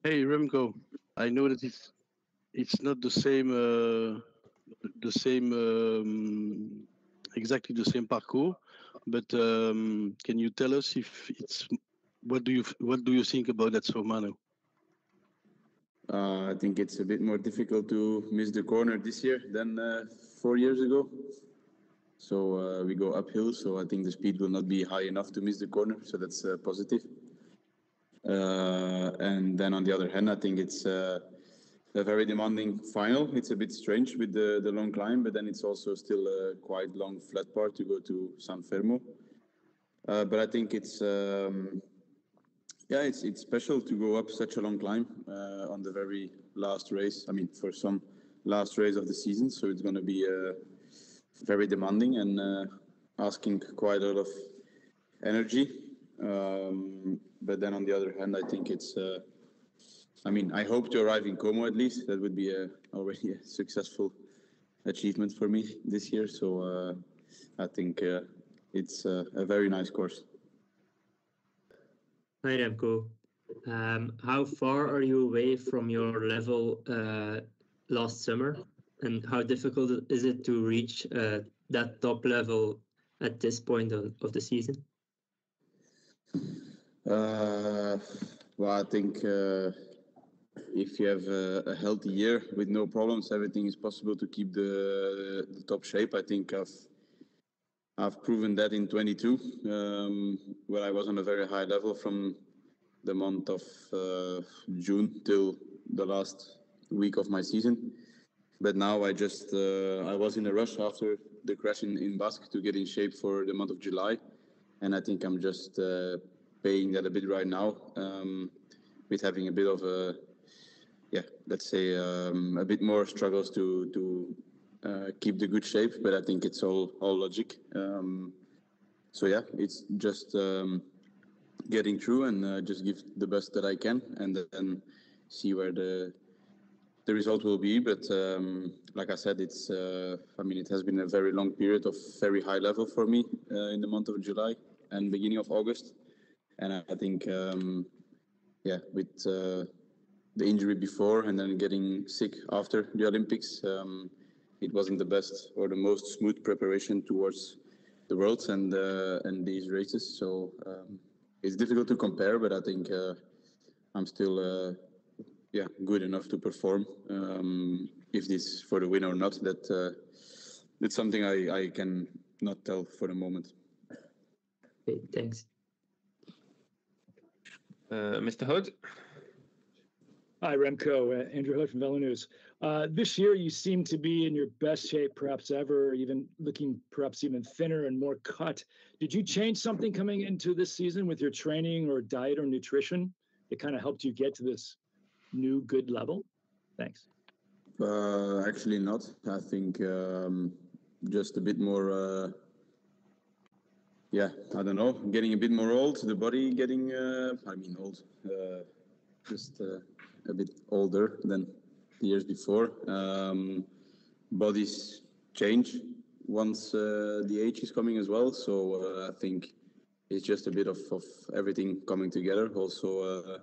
Hey Remco, I know that it's not exactly the same parcours, but can you tell us if it's what do you think about that, so Manu? I think it's a bit more difficult to miss the corner this year than 4 years ago. So we go uphill, so I think the speed will not be high enough to miss the corner, so that's positive. And then on the other hand, I think it's a very demanding final. It's a bit strange with the long climb, but then it's also still a quite long flat part to go to San Fermo. But I think it's special to go up such a long climb on the very last race. I mean, for some last race of the season, so it's going to be very demanding and asking quite a lot of energy. But then on the other hand, I think it's. I hope to arrive in Como at least. That would be already a successful achievement for me this year. So I think it's a very nice course. Hi Remco. How far are you away from your level last summer? And how difficult is it to reach that top level at this point of the season? Well, I think if you have a healthy year with no problems, everything is possible to keep the top shape. I think I've proven that in 22, where I was on a very high level from the month of June till the last week of my season. But now I was in a rush after the crash in Basque to get in shape for the month of July. And I think I'm just paying that a bit right now with having a bit of a bit more struggles to keep the good shape, but I think it's all logic. So yeah, it's just getting through and just give the best that I can, and then see where the result will be. But like I said, it's it has been a very long period of very high level for me in the month of July and beginning of August, and I think with the injury before and then getting sick after the Olympics, it wasn't the best or the most smooth preparation towards the Worlds and these races. So it's difficult to compare, but I think I'm still good enough to perform. If this for the win or not, that's something I can not tell for the moment. Okay, thanks. Mr. Hood. Hi, Remco. Andrew Hood from Velo News. This year, you seem to be in your best shape, perhaps ever, even looking perhaps even thinner and more cut. Did you change something coming into this season with your training or diet or nutrition that kind of helped you get to this new good level? Thanks. Actually not. I think just a bit more, I don't know, getting a bit more old, the body getting, old, just a bit older than the years before. Bodies change once the age is coming as well. So I think it's just a bit of everything coming together. Also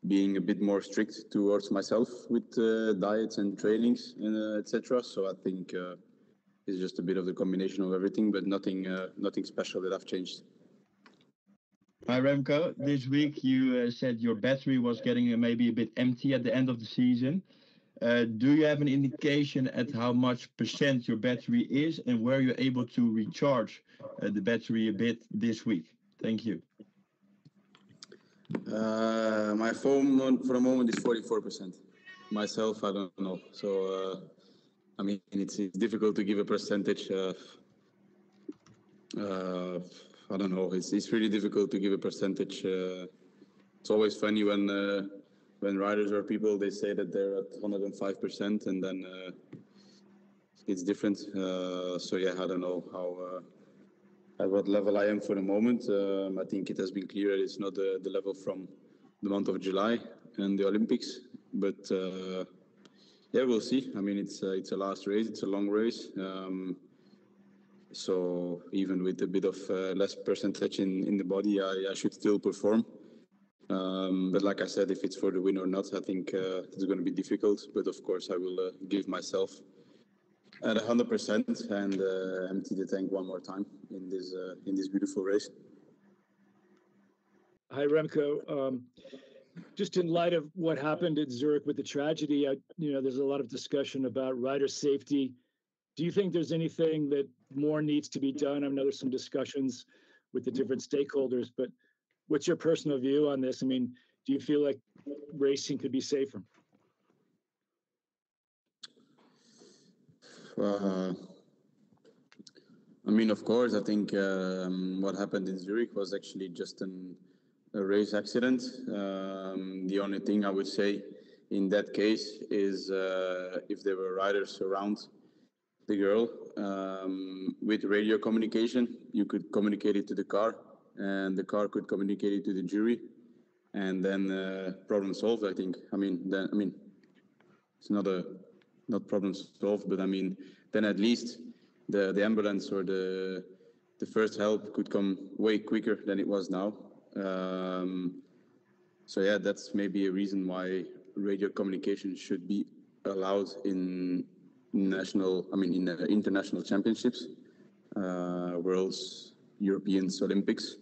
being a bit more strict towards myself with diets and trainings, etc. So I think it's just a bit of the combination of everything, but nothing special that I've changed. Hi Remco, this week you said your battery was getting maybe a bit empty at the end of the season. Do you have an indication at how much percent your battery is and where you're able to recharge the battery a bit this week? Thank you. My phone for the moment is 44%. Myself, I don't know. So, it's difficult to give a percentage. I don't know. It's really difficult to give a percentage. It's always funny when riders or people, they say that they're at 105%, and then it's different. So yeah, I don't know at what level I am for the moment. I think it has been clear that it's not the level from the month of July and the Olympics, but we'll see. It's a last race. It's a long race. So even with a bit of less percentage in the body, I should still perform. But like I said, if it's for the win or not, I think it's going to be difficult. But of course, I will give myself at 100% and empty the tank one more time in this beautiful race. Hi, Remco. Just in light of what happened at Zurich with the tragedy, there's a lot of discussion about rider safety. Do you think there's anything that more needs to be done? I know there's some discussions with the different stakeholders, but what's your personal view on this? I mean, do you feel like racing could be safer? I mean, of course, I think what happened in Zurich was actually just a race accident. The only thing I would say in that case is if there were riders around the girl with radio communication, you could communicate it to the car, and the car could communicate it to the jury, and then problem solved. I think. I mean, it's not problem solved, but I mean, then at least the ambulance or the first help could come way quicker than it was now. So yeah, that's maybe a reason why radio communication should be allowed in international championships, Worlds, Europeans, Olympics.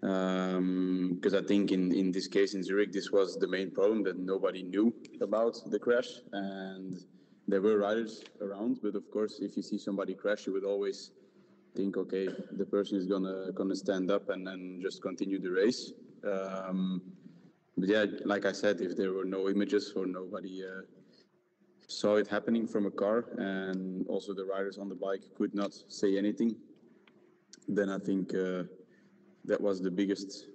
Because I think in this case in Zurich, this was the main problem, that nobody knew about the crash, and there were riders around. But of course, if you see somebody crash, you would always think, okay, the person is gonna stand up and then just continue the race. But yeah, like I said, if there were no images or nobody saw it happening from a car, and also the riders on the bike could not say anything, then I think that was the biggest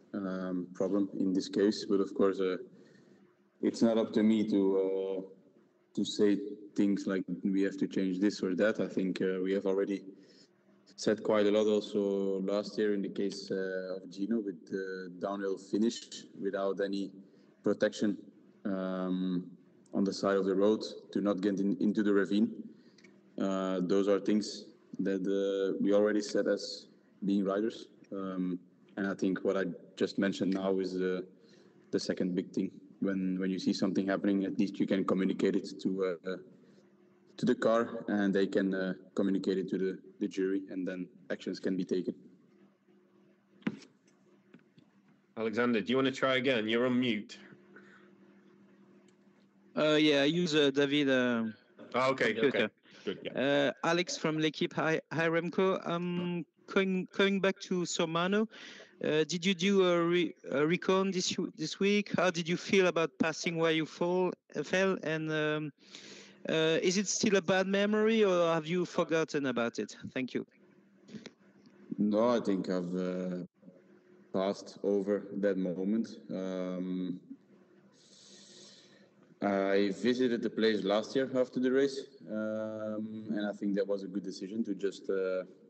problem in this case. But of course, it's not up to me to say things like we have to change this or that. I think we have already said quite a lot also last year in the case of Gino with the downhill finish without any protection on the side of the road to not get into the ravine. Those are things that we already said as being riders. And I think what I just mentioned now is the second big thing. When you see something happening, at least you can communicate it to the car, and they can communicate it to the jury, and then actions can be taken. Alexander, do you want to try again? You're on mute. Yeah, I use David. Okay, okay. Good, yeah. Alex from L'Equipe. Hi, Remco. Coming back to Sormano, did you do a recon this week? How did you feel about passing where you fell? And is it still a bad memory, or have you forgotten about it? Thank you. No, I think I've passed over that moment. I visited the place last year after the race, and I think that was a good decision to just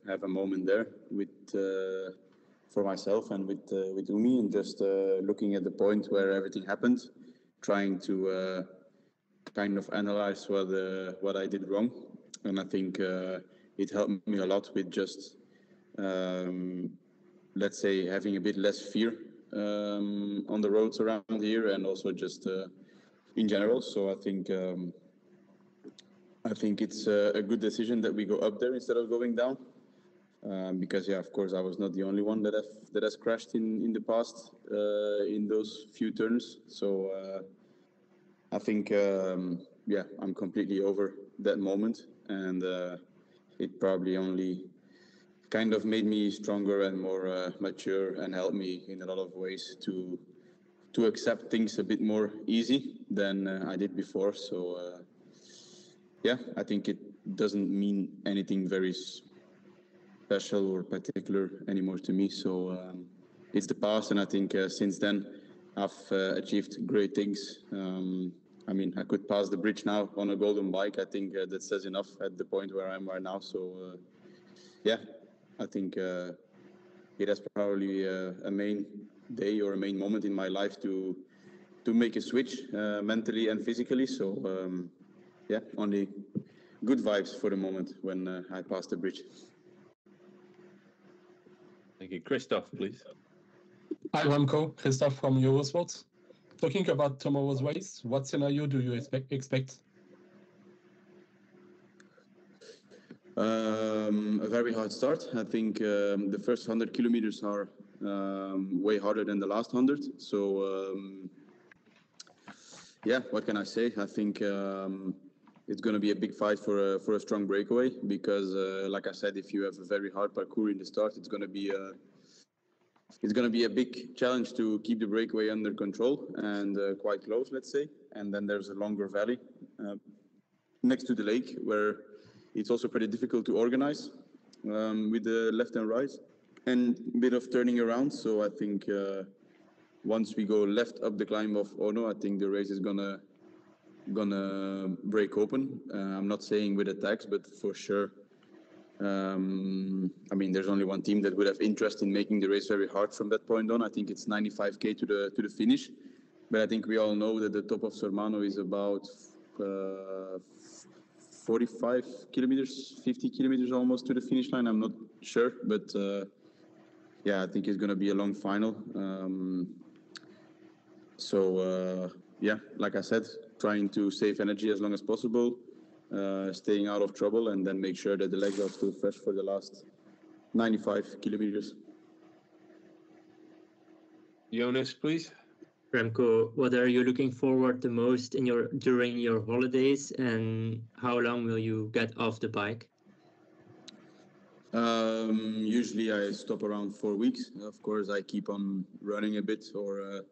have a moment there for myself and with Umi, and just looking at the point where everything happened, trying to kind of analyze what I did wrong. And I think it helped me a lot with just let's say having a bit less fear on the roads around here, and also just in general. So I think it's a good decision that we go up there instead of going down, because yeah, of course I was not the only one that has crashed in the past in those few turns. So I think yeah, I'm completely over that moment, and it probably only kind of made me stronger and more mature, and helped me in a lot of ways to accept things a bit more easy than I did before. So yeah, I think it doesn't mean anything very special or particular anymore to me. So it's the past, and I think since then I've achieved great things. I mean, I could pass the bridge now on a golden bike. I think that says enough at the point where I am right now. So yeah, I think it has probably a main day or a main moment in my life to make a switch mentally and physically. So yeah, only good vibes for the moment when I passed the bridge. Thank you. Christoph, please. Hi, Remco. Christoph from Eurosports. Talking about tomorrow's race, what scenario do you expect? A very hard start. I think the first 100 kilometers are way harder than the last 100. So, yeah, what can I say? I think it's going to be a big fight for a strong breakaway because, like I said, if you have a very hard parcours in the start, it's going to be a big challenge to keep the breakaway under control and quite close, let's say. And then there's a longer valley next to the lake where it's also pretty difficult to organize with the left and right and a bit of turning around. So I think once we go left up the climb of Ono, I think the race is gonna break open. I'm not saying with attacks, but for sure. I mean, there's only one team that would have interest in making the race very hard from that point on. I think it's 95k to the finish, but I think we all know that the top of Sormano is about 45 kilometers, 50 kilometers almost to the finish line. I'm not sure, but yeah, I think it's going to be a long final. Yeah, like I said, trying to save energy as long as possible, staying out of trouble, and then make sure that the legs are still fresh for the last 95 kilometers. Jonas, please. Remco, what are you looking forward the most during your holidays, and how long will you get off the bike? Usually I stop around 4 weeks. Of course, I keep on running a bit or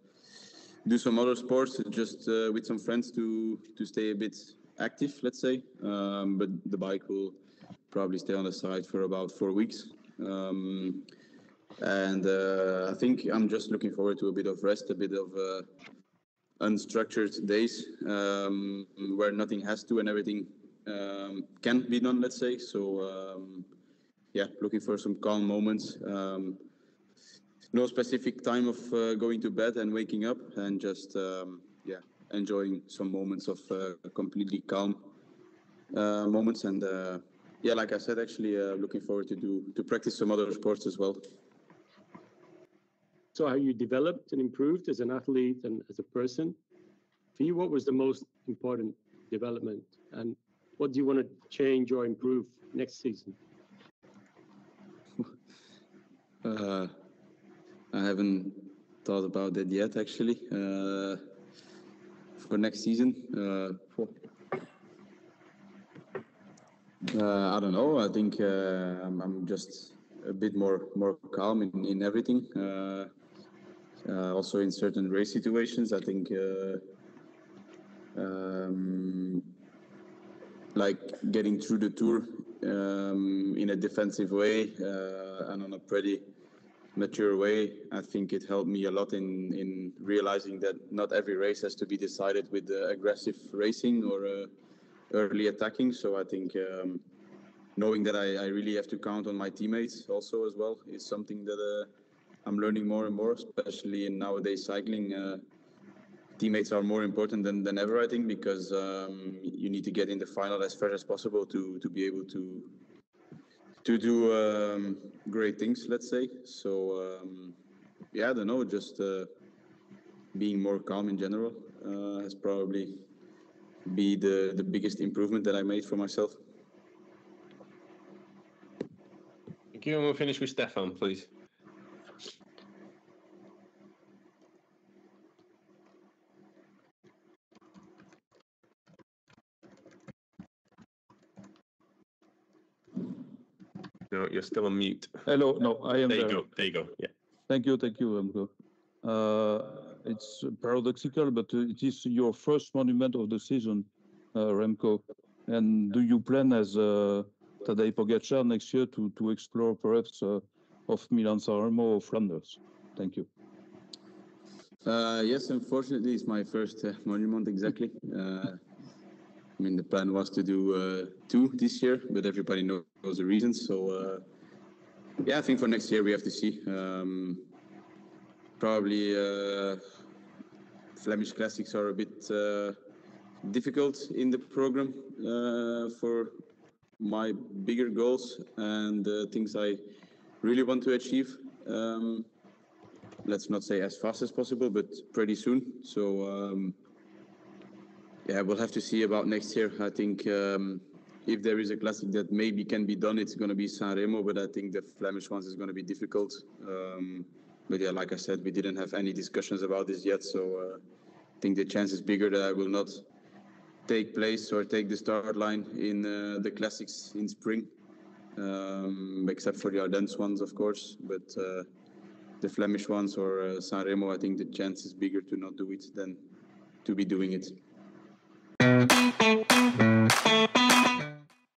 do some other sports just with some friends to stay a bit active, let's say. But the bike will probably stay on the side for about 4 weeks. And I think I'm just looking forward to a bit of rest, a bit of unstructured days where nothing has to and everything can be done, let's say. So yeah, looking for some calm moments. No specific time of going to bed and waking up, and just yeah, enjoying some moments of completely calm moments. And yeah, like I said, actually looking forward to practice some other sports as well. So how you developed and improved as an athlete and as a person. For you, what was the most important development, and what do you want to change or improve next season? I haven't thought about that yet, actually. For next season, I don't know. I think I'm just a bit more calm in everything. Also in certain race situations, I think like getting through the Tour in a defensive way and on a pretty mature way. I think it helped me a lot in realizing that not every race has to be decided with aggressive racing or early attacking. So I think knowing that I really have to count on my teammates also as well is something that I'm learning more and more, especially in nowadays cycling. Teammates are more important than ever, I think, because you need to get in the final as fresh as possible to be able to do great things, let's say. So yeah, I don't know, just being more calm in general has probably be the biggest improvement that I made for myself. Thank you, and we'll finish with Stefan, please. No, you're still on mute. Hello, no, I am there. There you go. Yeah. Thank you, Remco. It's paradoxical, but it is your first monument of the season, Remco. And do you plan, as Tadej Pogacar, next year to explore perhaps of Milan-San Remo or Flanders? Thank you. Yes, unfortunately, it's my first monument, exactly. I mean, the plan was to do 2 this year, but everybody knows the reasons. So, yeah, I think for next year we have to see. Probably Flemish Classics are a bit difficult in the program for my bigger goals and things I really want to achieve. let's not say as fast as possible, but pretty soon. So yeah, we'll have to see about next year. I think if there is a classic that maybe can be done, it's going to be Sanremo, but I think the Flemish ones is going to be difficult. But yeah, like I said, we didn't have any discussions about this yet, so I think the chance is bigger that I will not take place or take the start line in the classics in spring, except for the Ardennes ones, of course. But the Flemish ones or Sanremo, I think the chance is bigger to not do it than to be doing it.